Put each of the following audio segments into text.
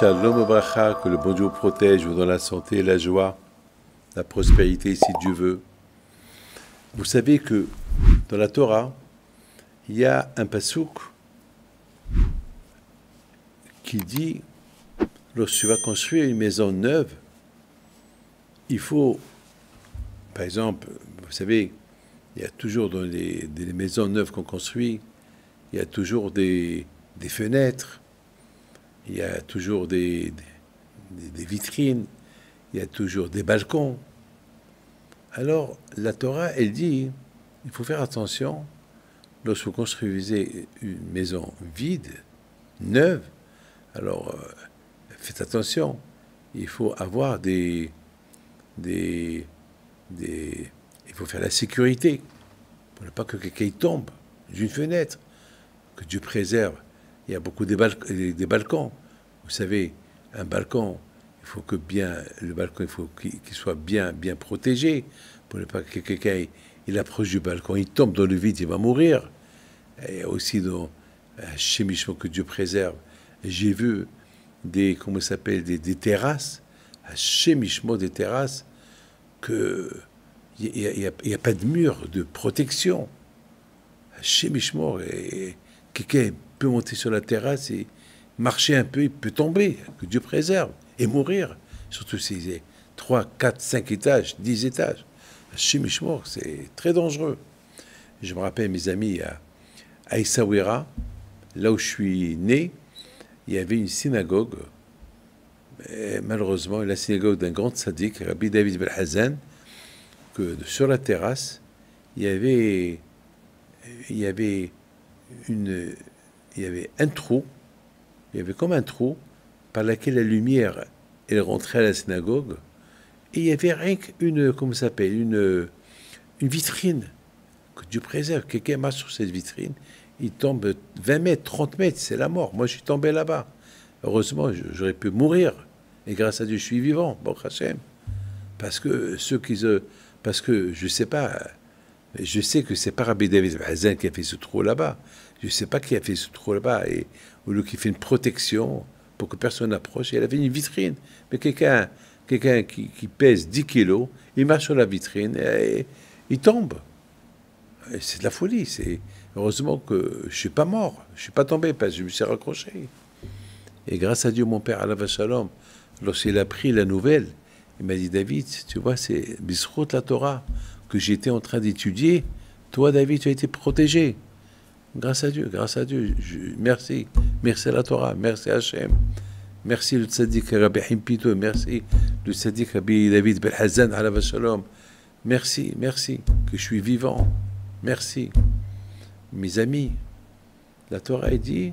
Shalom Obracha, que le bon Dieu vous protège, vous donne la santé, la joie, la prospérité, si Dieu veut. Vous savez que dans la Torah, il y a un pasouk qui dit, lorsque tu vas construire une maison neuve, il faut, par exemple, vous savez, il y a toujours dans les maisons neuves qu'on construit, il y a toujours des fenêtres, il y a toujours des vitrines, il y a toujours des balcons. Alors, la Torah, elle dit, il faut faire attention, lorsque vous construisez une maison vide, neuve, alors faites attention, il faut avoir il faut faire la sécurité, pour ne pas que quelqu'un tombe d'une fenêtre, que Dieu préserve. Il y a beaucoup des balcons. Vous savez, un balcon, il faut que le balcon, il faut qu'il soit bien protégé, pour ne pas que quelqu'un il approche du balcon, il tombe dans le vide, il va mourir. Et il y a aussi dans Chémichement que Dieu préserve. J'ai vu des terrasses, Chémichement des terrasses, que il n'y a pas de mur de protection. Chémichement, quelqu'un peut monter sur la terrasse et marcher un peu, il peut tomber, que Dieu préserve, et mourir. Surtout si c'est 3, 4, 5 étages, 10 étages. Chimichmour, c'est très dangereux. Je me rappelle mes amis à Essaouira, là où je suis né, il y avait une synagogue, et malheureusement, la synagogue d'un grand tzaddik, Rabbi David Ben Hazan, que sur la terrasse, il y avait un trou, il y avait comme un trou par lequel la lumière elle rentrait à la synagogue, et il y avait rien qu'une, une vitrine, que Dieu préserve. Quelqu'un marche sur cette vitrine, il tombe 20 mètres, 30 mètres, c'est la mort. Moi, je suis tombé là-bas. Heureusement, j'aurais pu mourir, et grâce à Dieu, je suis vivant, bon Hachem. Parce que je sais pas, je sais que c'est pas Rabbi David Hazan qui a fait ce trou là-bas. Je sais pas qui a fait ce trou là-bas, et au lieu qu'il fait une protection pour que personne n'approche, il avait une vitrine. Mais quelqu'un qui pèse 10 kilos, il marche sur la vitrine et il tombe. Et c'est de la folie. Heureusement que je suis pas mort, je suis pas tombé, parce que je me suis raccroché. Et grâce à Dieu, mon père, Alav Shalom, lorsqu'il a pris la nouvelle, il m'a dit, David, tu vois, c'est Bisrout la Torah que j'étais en train d'étudier. Toi, David, tu as été protégé. Grâce à Dieu, merci. Merci à la Torah, merci à Hachem. Merci le tzaddik Rabbi Himpito, merci le tzaddik Rabbi David Ben Hazan, Alav Shalom. Merci que je suis vivant. Merci. Mes amis, la Torah dit,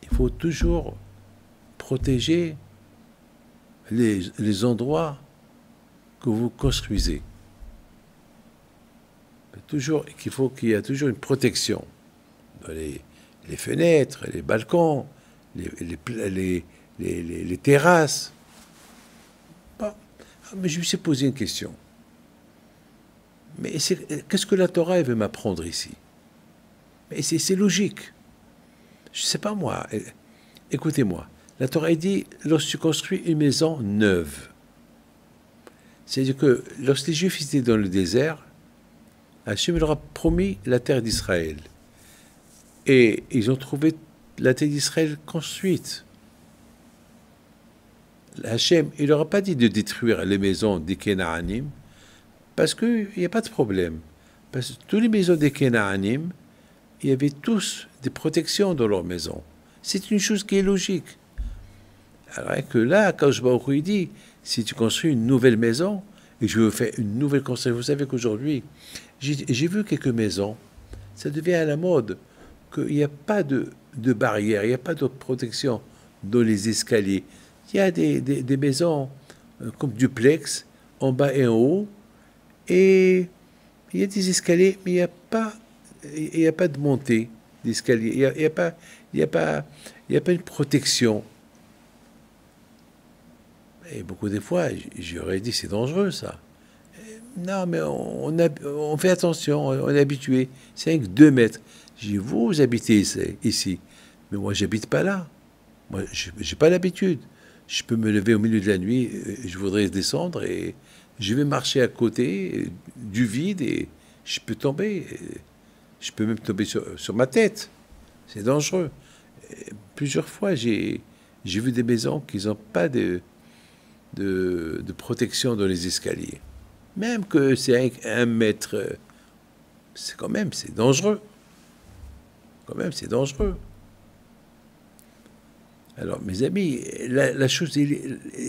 il faut toujours protéger les endroits que vous construisez. Toujours qu'il y a toujours une protection dans les fenêtres, les balcons, les terrasses. Bon. Mais je me suis posé une question. Mais qu'est-ce que la Torah veut m'apprendre ici? Mais c'est logique. Je ne sais pas moi. Écoutez-moi. La Torah dit, lorsque tu construis une maison neuve, c'est-à-dire que lorsque les Juifs étaient dans le désert, Hachem leur a promis la terre d'Israël. Et ils ont trouvé la terre d'Israël construite. Hachem, il leur a pas dit de détruire les maisons des Kénaanim, parce qu'il n'y a pas de problème. Parce que toutes les maisons des Kénaanim, il y avait tous des protections dans leurs maisons. C'est une chose qui est logique. Alors que là, quand je il dit, si tu construis une nouvelle maison, et je veux faire une nouvelle construction, vous savez qu'aujourd'hui, j'ai vu quelques maisons, ça devient à la mode, qu'il n'y a pas de barrière, il n'y a pas de protection dans les escaliers. Il y a des maisons comme duplex, en bas et en haut, et il y a des escaliers, mais il n'y a pas de montée d'escalier, il n'y a pas une protection. Et beaucoup de fois, j'aurais dit, c'est dangereux, ça. Non, mais on fait attention, on est habitué. C'est 2 mètres. J'ai dit, vous habitez ici, mais moi, j'habite pas là. Moi, je n'ai pas l'habitude. Je peux me lever au milieu de la nuit, je voudrais descendre et je vais marcher à côté du vide et je peux tomber. Je peux même tomber sur ma tête. C'est dangereux. Plusieurs fois, j'ai vu des maisons qui n'ont pas de protection dans les escaliers. Même que c'est un mètre, c'est quand même, c'est dangereux. Quand même, c'est dangereux. Alors, mes amis, la chose,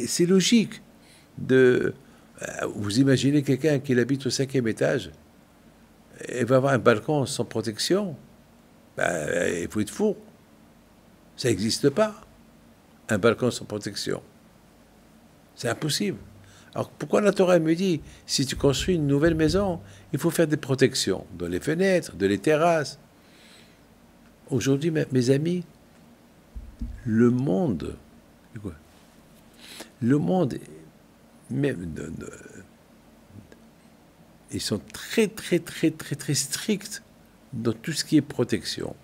c'est logique. Vous imaginez quelqu'un qui habite au 5e étage et va avoir un balcon sans protection. Ben, il faut être fou. Ça n'existe pas, un balcon sans protection. C'est impossible. Alors pourquoi la Torah me dit, si tu construis une nouvelle maison, il faut faire des protections dans les fenêtres, dans les terrasses. Aujourd'hui, mes amis, le monde, même, ils sont très, très, très, très, très stricts dans tout ce qui est protection.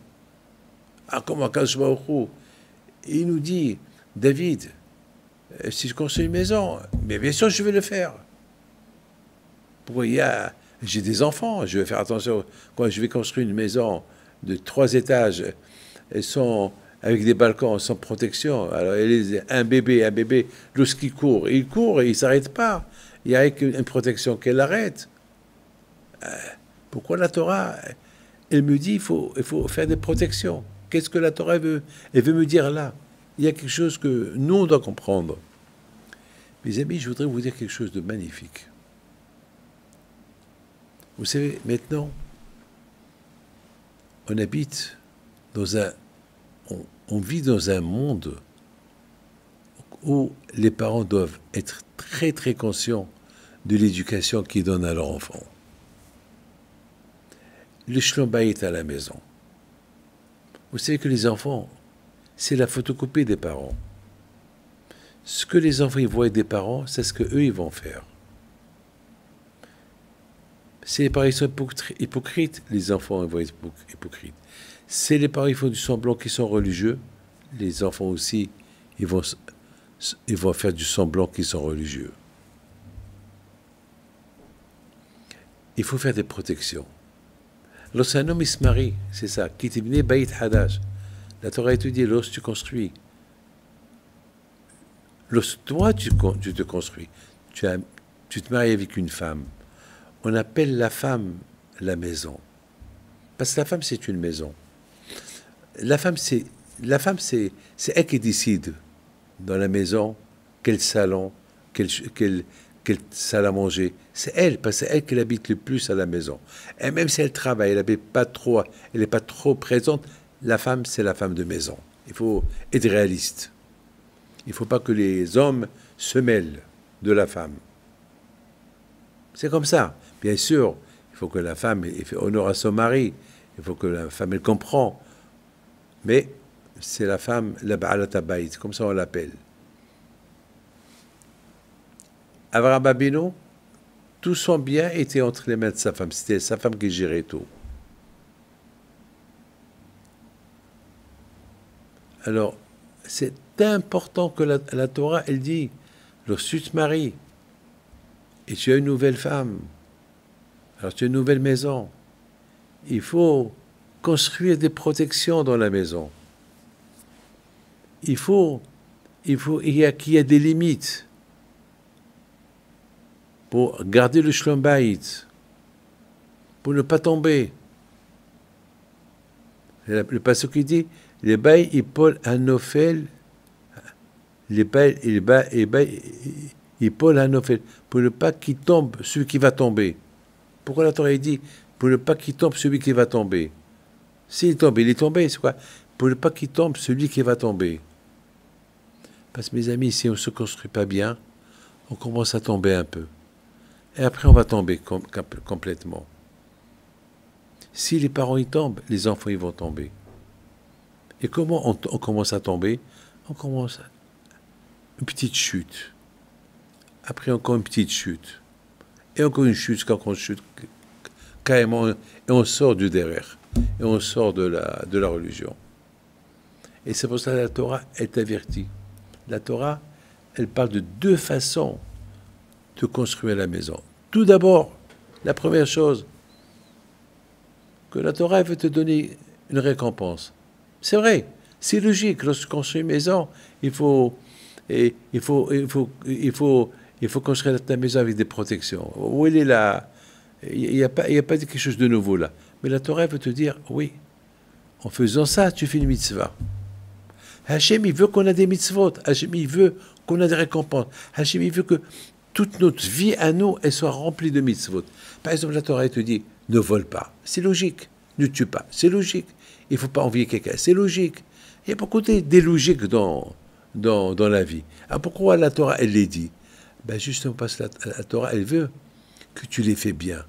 Ah, comme Akadosh Baruch Hu, il nous dit, David, si je construis une maison, mais bien sûr je vais le faire. Pourquoi j'ai des enfants, je vais faire attention. Quand je vais construire une maison de 3 étages, elles sont avec des balcons sans protection. Alors un bébé, lorsqu'il court et il ne s'arrête pas. Il y a une protection qu'elle arrête. Pourquoi la Torah, elle me dit il faut faire des protections. Qu'est-ce que la Torah veut? Elle veut me dire là. Il y a quelque chose que nous, on doit comprendre. Mes amis, je voudrais vous dire quelque chose de magnifique. Vous savez, maintenant, on habite dans on vit dans un monde où les parents doivent être très, très conscients de l'éducation qu'ils donnent à leurs enfants. Le shlom bayit à la maison. Vous savez que les enfants, c'est la photocopie des parents. Ce que les enfants ils voient des parents, c'est ce qu'eux ils vont faire. Si les parents sont hypocrites, les enfants ils vont être hypocrites. Si les parents ils font du semblant qu'ils sont religieux, les enfants aussi ils vont faire du semblant qu'ils sont religieux. Il faut faire des protections. Lorsqu'un homme il se marie, c'est ça, qui t'ibné bayit hadash. La Torah étudie, lorsque tu construis, lorsque toi tu te construis, tu te maries avec une femme, on appelle la femme la maison. Parce que la femme c'est une maison. La femme c'est elle qui décide dans la maison quel salon, quelle salle à manger. C'est elle, parce que c'est elle qui habite le plus à la maison. Et même si elle travaille, elle n'est pas trop présente, la femme, c'est la femme de maison. Il faut être réaliste. Il ne faut pas que les hommes se mêlent de la femme. C'est comme ça. Bien sûr, il faut que la femme fait honneur à son mari. Il faut que la femme, elle comprend. Mais c'est la femme, la ba'alat habayit, comme ça on l'appelle. Avraham Abinu, tout son bien était entre les mains de sa femme. C'était sa femme qui gérait tout. Alors, c'est important que la Torah, elle dit, lorsque tu te maries et tu as une nouvelle femme, alors tu as une nouvelle maison, il faut construire des protections dans la maison. Il y a des limites pour garder le shlom bayit, pour ne pas tomber. Le pasuk qui dit, les bails ipol hanofel, les bails ipol hanofel, pour ne pas qu'il tombe celui qui va tomber. Pourquoi la Torah dit, pour ne pas qu'il tombe celui qui va tomber? S'il tombe, il est tombé, c'est quoi? Pour ne pas qu'il tombe celui qui va tomber. Parce que mes amis, si on ne se construit pas bien, on commence à tomber un peu. Et après, on va tomber complètement. Si les parents y tombent, les enfants ils vont tomber. Et comment on commence à tomber? On commence une petite chute. Après, encore une petite chute. Et encore une chute, encore une chute. Carrément, et on sort du derrière. Et on sort de la religion. Et c'est pour ça que la Torah est avertie. La Torah, elle parle de deux façons de construire la maison. Tout d'abord, la première chose, que la Torah elle veut te donner une récompense. C'est vrai, c'est logique. Lorsque tu construis une maison, il faut construire ta maison avec des protections. Où elle est là? Il n'y a pas quelque chose de nouveau là. Mais la Torah veut te dire, oui, en faisant ça, tu fais une mitzvah. Hachem, il veut qu'on ait des mitzvot. Hachem, il veut qu'on ait des récompenses. Hachem, il veut que toute notre vie à nous, elle soit remplie de mitzvot. Par exemple, la Torah, elle te dit, ne vole pas. C'est logique. Ne tue pas. C'est logique. Il ne faut pas envier quelqu'un. C'est logique. Il y a beaucoup des logiques dans la vie. Alors pourquoi la Torah, elle les dit? Ben justement parce que la Torah, elle veut que tu les fais bien.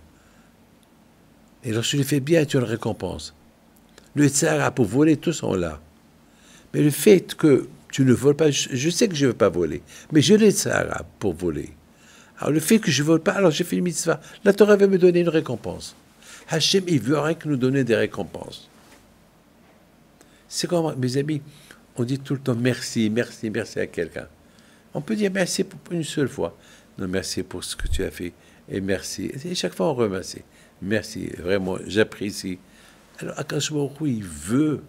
Et lorsque tu les fais bien, tu as une récompense. Le Tzara pour voler, tous sont là. Mais le fait que tu ne voles pas, je sais que je ne veux pas voler, mais je l'ai Tzara pour voler. Alors le fait que je ne vole pas, alors j'ai fait une mitzvah. La Torah veut me donner une récompense. Hachem, il veut rien que nous donner des récompenses. C'est comme, mes amis, on dit tout le temps merci, merci, merci à quelqu'un. On peut dire merci pour une seule fois. Non, merci pour ce que tu as fait. Et merci. Et chaque fois, on remercie. Merci, vraiment, j'apprécie. Alors, Akadosh Baruch Hu, il veut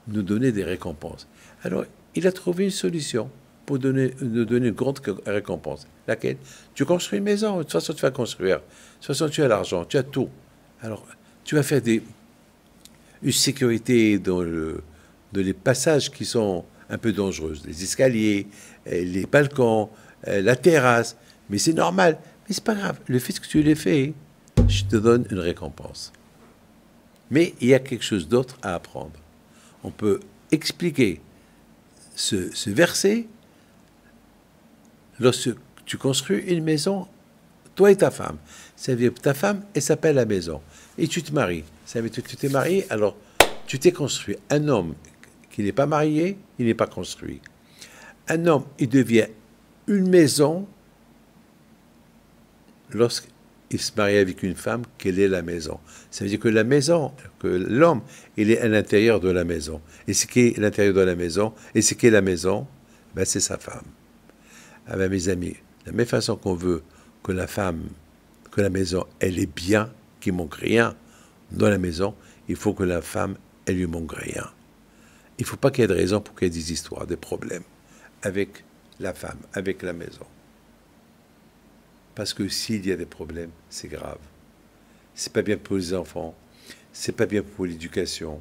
nous donner des récompenses. Alors, il a trouvé une solution pour nous donner une grande récompense. Laquelle? Tu construis une maison, de toute façon, tu vas construire. De toute façon, tu as l'argent, tu as tout. Alors, tu vas faire une sécurité dans les passages qui sont un peu dangereux. Les escaliers, les balcons, la terrasse. Mais c'est normal. Mais c'est pas grave. Le fait que tu l'aies fait, je te donne une récompense. Mais il y a quelque chose d'autre à apprendre. On peut expliquer ce verset lorsque tu construis une maison, toi et ta femme. Ça veut dire que ta femme, elle s'appelle la maison. Et tu te maries. Ça veut dire que tu t'es marié, alors tu t'es construit. Un homme qui n'est pas marié, il n'est pas construit. Un homme, il devient une maison lorsqu'il se marie avec une femme, quelle est la maison. Ça veut dire que la maison, que l'homme, il est à l'intérieur de la maison. Et ce qui est à l'intérieur de la maison, et ce qui est la maison, ben c'est sa femme. Ah ben mes amis, de la même façon qu'on veut que la femme, que la maison, elle est bien, qu'il ne manque rien dans la maison, il faut que la femme, elle lui manque rien. Il ne faut pas qu'il y ait de raison pour qu'il y ait des histoires, des problèmes avec la femme, avec la maison. Parce que s'il y a des problèmes, c'est grave. C'est pas bien pour les enfants, c'est pas bien pour l'éducation,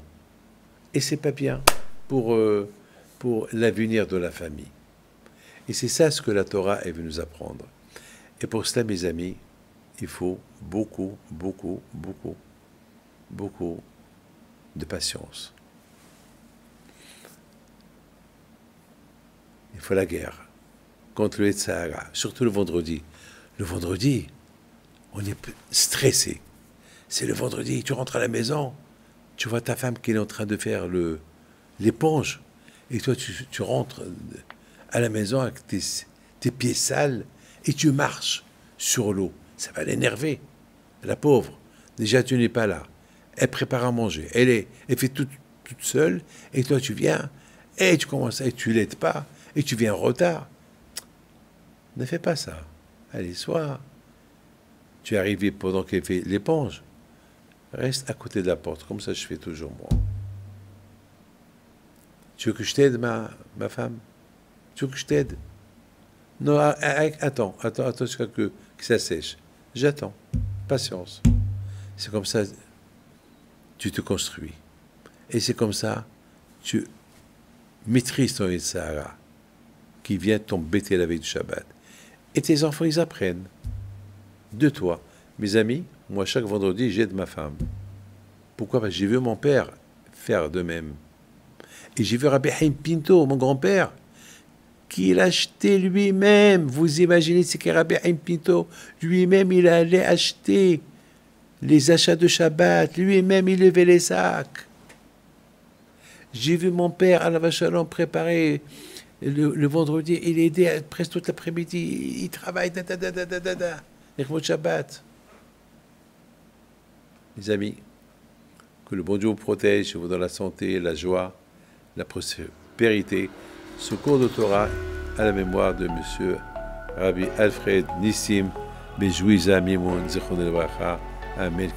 et c'est pas bien pour l'avenir de la famille. Et c'est ça ce que la Torah est venue nous apprendre. Et pour cela, mes amis, il faut beaucoup, beaucoup, beaucoup, beaucoup de patience. Il faut la guerre contre le Sahara, surtout le vendredi. Le vendredi, on est stressé. C'est le vendredi, tu rentres à la maison, tu vois ta femme qui est en train de faire l'éponge, et toi tu rentres à la maison avec tes pieds sales, et tu marches sur l'eau. Ça va l'énerver, la pauvre. Déjà, tu n'es pas là. Elle prépare à manger. Elle fait toute seule, et toi tu viens, et tu commences, et tu l'aides pas, et tu viens en retard. Ne fais pas ça. Allez, soit tu es arrivé pendant qu'elle fait l'éponge, reste à côté de la porte, comme ça je fais toujours moi. Tu veux que je t'aide, ma femme? Tu veux que je t'aide? Non, attends jusqu'à que ça sèche. J'attends. Patience. C'est comme ça, tu te construis. Et c'est comme ça, tu maîtrises ton Sahara, qui vient t'embêter la veille du Shabbat. Et tes enfants, ils apprennent de toi. Mes amis, moi, chaque vendredi, j'aide ma femme. Pourquoi? Parce que j'ai vu mon père faire de même. Et j'ai vu Rabbi Haim Pinto, mon grand-père, qu'il achetait lui-même. Vous imaginez ce qu'est Rabbi Haim Pinto? Lui-même, il allait acheter les achats de Shabbat. Lui-même, il levait les sacs. J'ai vu mon père, à la Vachalon, préparer le vendredi. Il aidait presque toute l'après-midi. Il travaille, avec mon Shabbat. Les amis, que le bon Dieu vous protège, vous donne la santé, la joie, la prospérité. Ce cours de Torah à la mémoire de M. Rabbi Alfred Nissim Bejuiza Mimoun Zichron El Bracha. Amen.